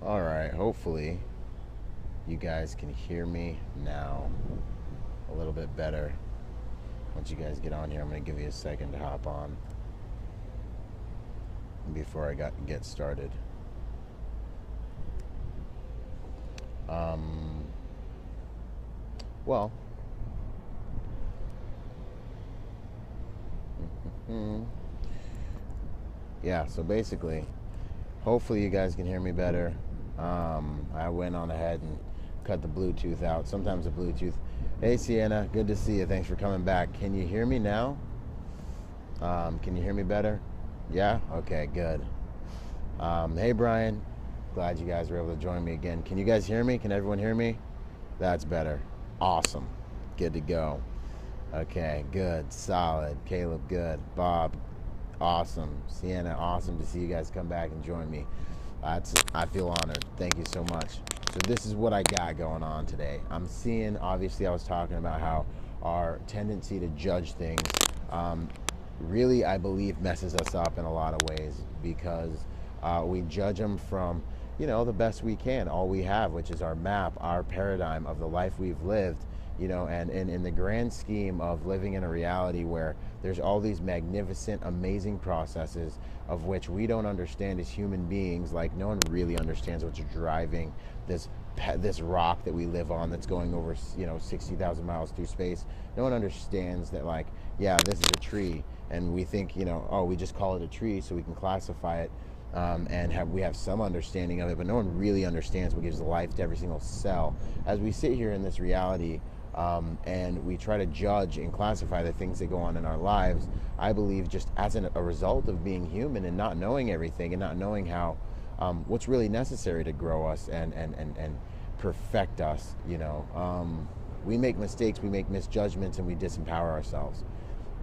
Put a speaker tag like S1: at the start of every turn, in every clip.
S1: All right, hopefully you guys can hear me now a little bit better. Once you guys get on here, I'm going to give you a second to hop on before I get started. Um, well, yeah, so basically, hopefully you guys can hear me better. I went on ahead and cut the Bluetooth out. Sometimes the Bluetooth. Hey, Sienna, good to see you. Thanks for coming back. Can you hear me now? Can you hear me better? Yeah? Okay, good. Hey, Brian. Glad you guys were able to join me again. Can you guys hear me? Can everyone hear me? That's better. Awesome. Good to go. Okay, good. Solid. Caleb, good. Bob, awesome. Sienna, awesome to see you guys come back and join me. I feel honored. Thank you so much. So this is what I got going on today. I'm seeing, obviously I was talking about how our tendency to judge things really, I believe, messes us up in a lot of ways because we judge them from, the best we can, all we have, which is our map, our paradigm of the life we've lived, and in the grand scheme of living in a reality where there's all these magnificent, amazing processes of which we don't understand as human beings. Like, no one really understands what's driving this rock that we live on that's going over 60,000 miles through space. No one understands that, like, yeah, this is a tree, and we think, oh, we just call it a tree so we can classify it, and we have some understanding of it, but no one really understands what gives life to every single cell. As we sit here in this reality, and we try to judge and classify the things that go on in our lives, I believe just as a result of being human and not knowing everything and not knowing how what's really necessary to grow us and perfect us. We make mistakes, we make misjudgments, and we disempower ourselves.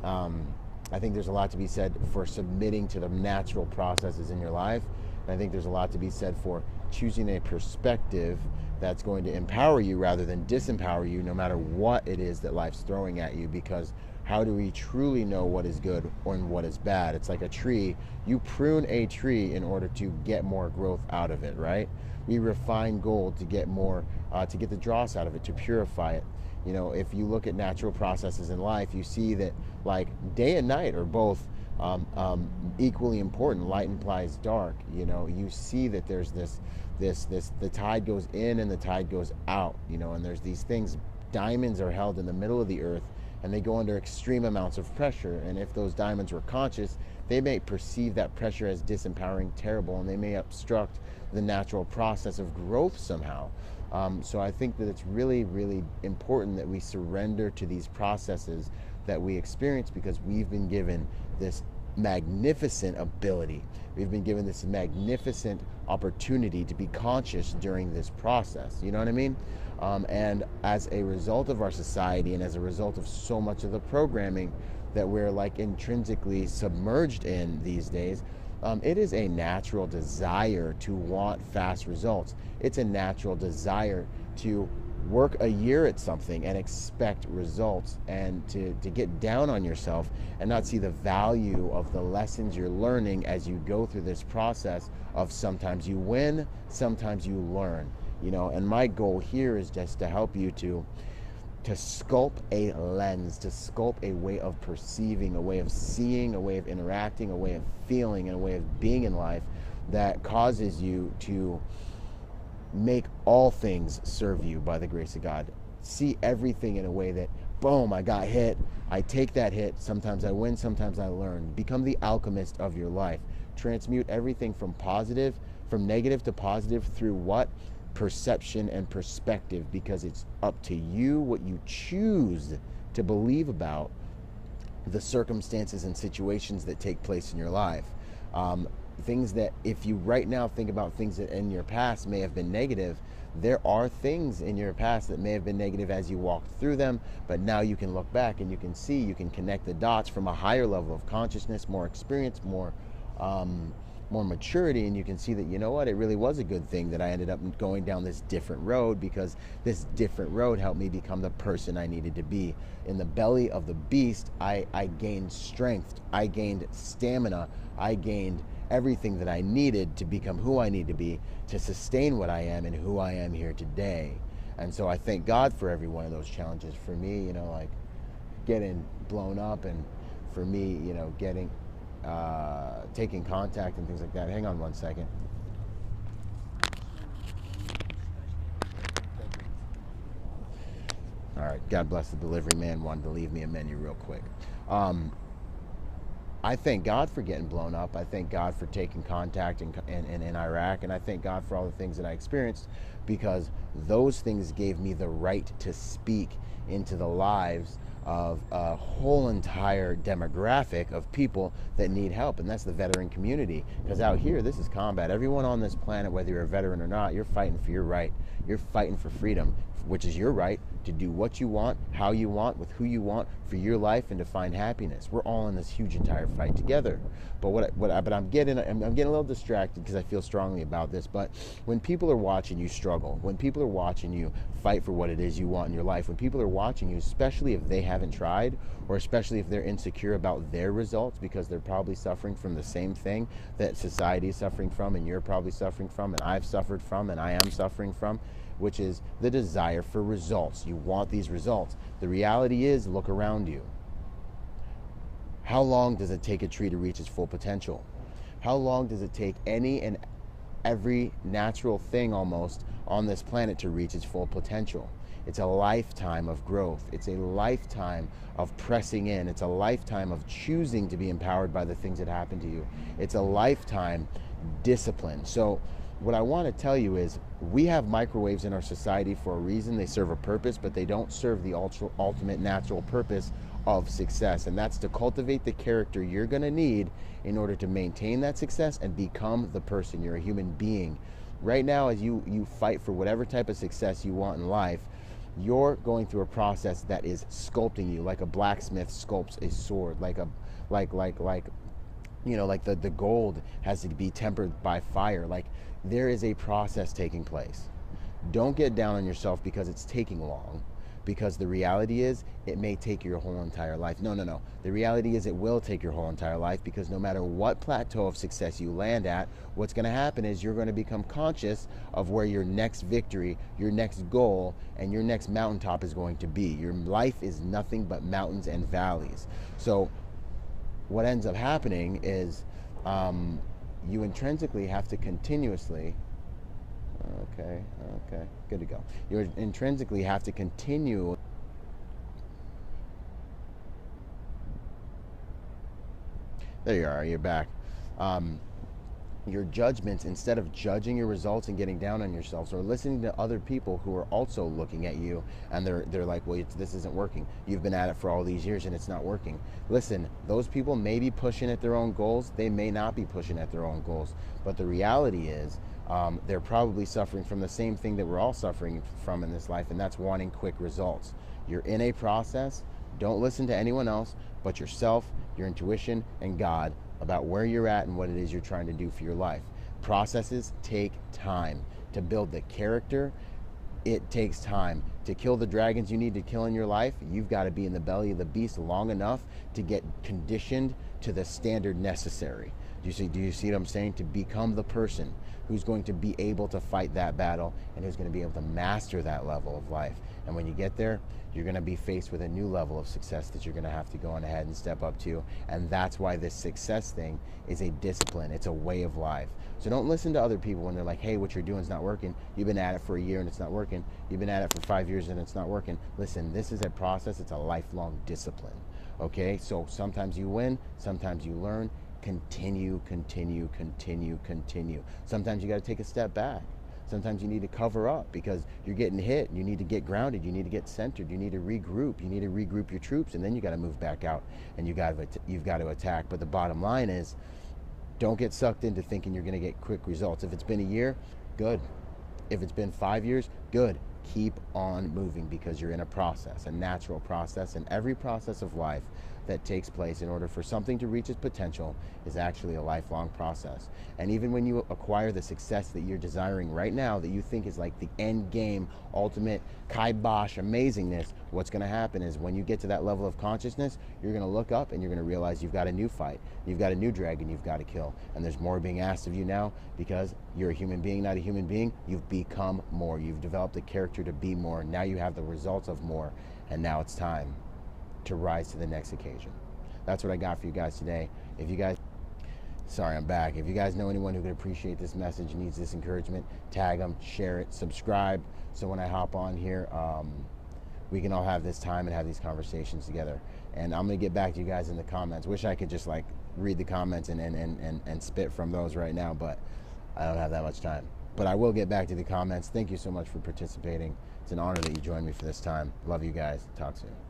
S1: I think there's a lot to be said for submitting to the natural processes in your life. And I think there's a lot to be said for choosing a perspective that's going to empower you rather than disempower you, no matter what it is that life's throwing at you. Because how do we truly know what is good and what is bad? It's like a tree. You prune a tree in order to get more growth out of it, right? We refine gold to get more, to get the dross out of it, to purify it. If you look at natural processes in life, you see that, like, day and night are both equally important. Light implies dark. You see that there's this the tide goes in and the tide goes out. And there's these things. Diamonds are held in the middle of the earth, and they go under extreme amounts of pressure. And if those diamonds were conscious, they may perceive that pressure as disempowering, terrible, and they may obstruct the natural process of growth somehow. So I think that it's really, really important that we surrender to these processes that we experience, because we've been given this magnificent ability. We've been given this magnificent opportunity to be conscious during this process. You know what I mean? And as a result of our society and as a result of so much of the programming that we're, like, intrinsically submerged in these days, it is a natural desire to want fast results. It's a natural desire to work a year at something and expect results, and to get down on yourself and not see the value of the lessons you're learning as you go through this process of sometimes you win, sometimes you learn. And my goal here is just to help you to sculpt a lens, to sculpt a way of perceiving, a way of seeing, a way of interacting, a way of feeling, and a way of being in life that causes you to make all things serve you by the grace of God. See everything in a way that, boom, I got hit. I take that hit. Sometimes I win, sometimes I learn. Become the alchemist of your life. Transmute everything from negative to positive through what? Perception and perspective, because it's up to you what you choose to believe about the circumstances and situations that take place in your life. Things that, if you right now think about things that in your past may have been negative, there are things in your past that may have been negative as you walked through them, but now you can look back and you can see, you can connect the dots from a higher level of consciousness, more experience, more maturity, and you can see that, you know what, it really was a good thing that I ended up going down this different road, because this different road helped me become the person I needed to be. In the belly of the beast, I gained strength, I gained stamina, I gained everything that I needed to become who I need to be, to sustain what I am and who I am here today. And so I thank God for every one of those challenges. For me, you know, like getting blown up, and for me, you know, getting taking contact and things like that. Hang on one second. All right, God bless the delivery man. Wanted to leave me a menu real quick. I thank God for getting blown up. I thank God for taking contact in Iraq, and I thank God for all the things that I experienced, because those things gave me the right to speak into the lives of a whole entire demographic of people that need help, and that's the veteran community. Because out here, this is combat. Everyone on this planet, whether you're a veteran or not, you're fighting for your right. You're fighting for freedom, which is your right to do what you want, how you want, with who you want for your life, and to find happiness. We're all in this huge entire fight together. But I'm getting a little distracted because I feel strongly about this. But when people are watching you struggle, when people are watching you fight for what it is you want in your life, when people are watching you, especially if they haven't tried, or especially if they're insecure about their results, because they're probably suffering from the same thing that society is suffering from, and you're probably suffering from, and I've suffered from, and I am suffering from, which is the desire for results. You want these results. The reality is, look around you. How long does it take a tree to reach its full potential? How long does it take any and every natural thing almost on this planet to reach its full potential? It's a lifetime of growth. It's a lifetime of pressing in. It's a lifetime of choosing to be empowered by the things that happen to you. It's a lifetime discipline. So what I want to tell you is, we have microwaves in our society for a reason. They serve a purpose, but they don't serve the ultimate natural purpose of success, and that's to cultivate the character you're going to need in order to maintain that success and become the person. You're a human being. Right now, as you fight for whatever type of success you want in life, you're going through a process that is sculpting you, like a blacksmith sculpts a sword, like the gold has to be tempered by fire. Like, there is a process taking place. Don't get down on yourself because it's taking long, because the reality is, it may take your whole entire life. No. The reality is, it will take your whole entire life, because no matter what plateau of success you land at, what's going to happen is you're going to become conscious of where your next victory, your next goal, and your next mountaintop is going to be. Your life is nothing but mountains and valleys. So what ends up happening is, you intrinsically have to continuously, okay, good to go. You intrinsically have to continue. There you are, you're back. Your judgments, instead of judging your results and getting down on yourselves, or listening to other people who are also looking at you, and they're like, well, this isn't working. You've been at it for all these years and it's not working. Listen, those people may be pushing at their own goals. They may not be pushing at their own goals. But the reality is, they're probably suffering from the same thing that we're all suffering from in this life, and that's wanting quick results. You're in a process. Don't listen to anyone else but yourself, your intuition, and God about where you're at and what it is you're trying to do for your life. Processes take time. To build the character, it takes time. To kill the dragons you need to kill in your life, you've got to be in the belly of the beast long enough to get conditioned to the standard necessary. Do you see what I'm saying? To become the person who's going to be able to fight that battle, and who's going to be able to master that level of life. And when you get there, you're going to be faced with a new level of success that you're going to have to go on ahead and step up to. And that's why this success thing is a discipline. It's a way of life. So don't listen to other people when they're like, hey, what you're doing is not working. You've been at it for a year and it's not working. You've been at it for 5 years and it's not working. Listen, this is a process. It's a lifelong discipline. Okay? So sometimes you win, sometimes you learn. Continue. Sometimes you got to take a step back. Sometimes you need to cover up because you're getting hit. You need to get grounded. You need to get centered. You need to regroup. You need to regroup your troops, and then you got to move back out and you've got to attack. But the bottom line is, don't get sucked into thinking you're going to get quick results. If it's been a year, good. If it's been 5 years, good. Keep on moving, because you're in a process, a natural process, and every process of life that takes place in order for something to reach its potential is actually a lifelong process. And even when you acquire the success that you're desiring right now, that you think is like the end game, ultimate kibosh amazingness, what's going to happen is when you get to that level of consciousness, you're going to look up and you're going to realize you've got a new fight. You've got a new dragon you've got to kill. And there's more being asked of you now because you're a human being, not a human being. You've become more. You've developed a character to be more. Now you have the results of more. And now it's time to rise to the next occasion. That's what I got for you guys today. If you guys, sorry, I'm back. If you guys know anyone who could appreciate this message, needs this encouragement, tag them, share it, subscribe. So when I hop on here, we can all have this time and have these conversations together. And I'm going to get back to you guys in the comments. Wish I could just like read the comments and spit from those right now, but I don't have that much time. But I will get back to the comments. Thank you so much for participating. It's an honor that you joined me for this time. Love you guys. Talk soon.